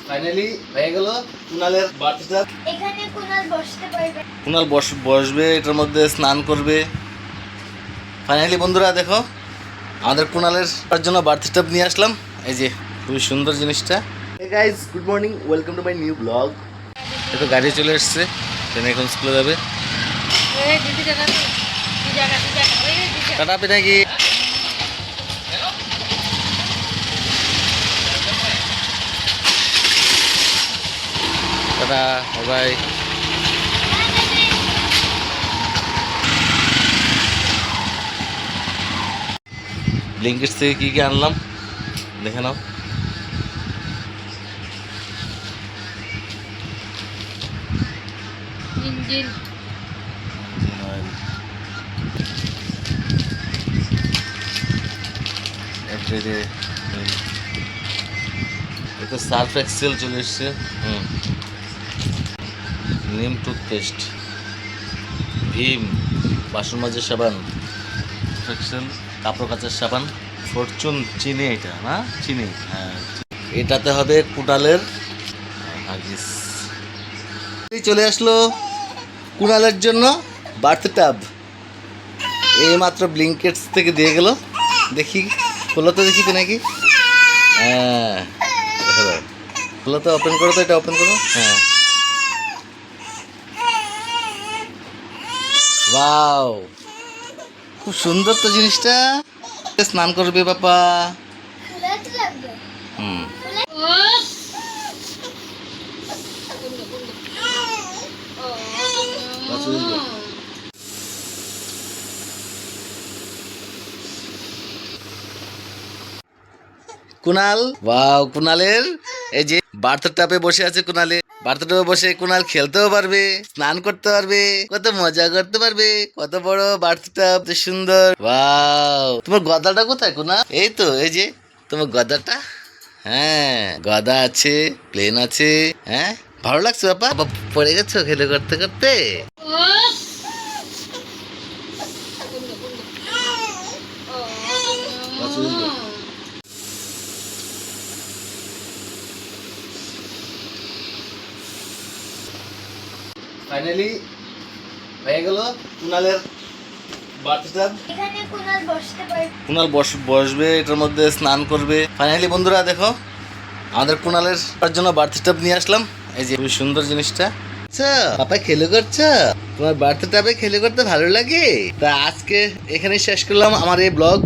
Finally হয়ে গেল কুনালের birthday. এখানে কুনাল বসতে পারবে। কুনাল বসবে, এটার মধ্যে স্নান করবে। ফাইনালি বন্ধুরা দেখো, আমাদের কুনালের জন্য বার্থডে নিয়ে আসলাম। এই যে খুবই সুন্দর জিনিসটা। Hey guys, good morning, welcome to my new blog. একটু গাড়ি চলে এসছে, ট্রেনে এখন স্কুলে যাবে। Tata Pinaki. Tata, bye. Blinkit থেকে কি কি আনলাম দেখে নাও। ইঞ্জিন এটা সার্ফ এক্সেল চলে এসছে। নিম টুথপেস্ট, ভীম বাসন মাজার সাবান, এক্সেল কাপড় কাচার সাবান, ফরচুন চিনি, এটা না চিনি, হ্যাঁ এটাতে হবে কুনালের হাগিস। চলে আসলো কুনালের জন্য বার্থ টাব, এই মাত্র ব্লিঙ্কেটস থেকে দিয়ে গেল। দেখি খোলো তো, দেখি নাকি। হ্যাঁ খোলো তো, ওপেন করো তো, এটা ওপেন করো। হ্যাঁ, ওয়াও, খুব সুন্দর তো জিনিসটা। স্নান করবে বাবা। ফুলাতে লাগবে। হুম, কুনাল, ওয়াও, কুনালের এই যে বার্থ টাপে বসে আছে। কুনালে বার্থ টাপে বসে কুনাল খেলতেও পারবে, স্নান করতে পারবে, কত মজা করতে পারবে। কত বড় বার্থ টাপ, সুন্দর। ওয়াও, তোমার গদাটা কোথায় কুনাল? এই তো, এই যে তোমার গদাটা। হ্যাঁ, গদা আছে, প্লেন আছে। হ্যাঁ, ভালো লাগছে বাবা। বাবা পড়ে গেছো খেলে করতে করতে। ফাইনালি হয়ে গেল কুনালের বার্থডে। এখানে কুনাল বসতে পারবে। কুনাল বসবে, এটার মধ্যে স্নান করবে। ফাইনালি বন্ধুরা দেখো, আমাদের কুনালের জন্য বার্থডে নিয়ে আসলাম। এই যে খুবই সুন্দর জিনিসটা। আচ্ছা পাপা খেলে করছো, তোমার বার্থডে খেলে করতে ভালো লাগে। তা আজকে এখানেই শেষ করলাম আমার এই ব্লগ।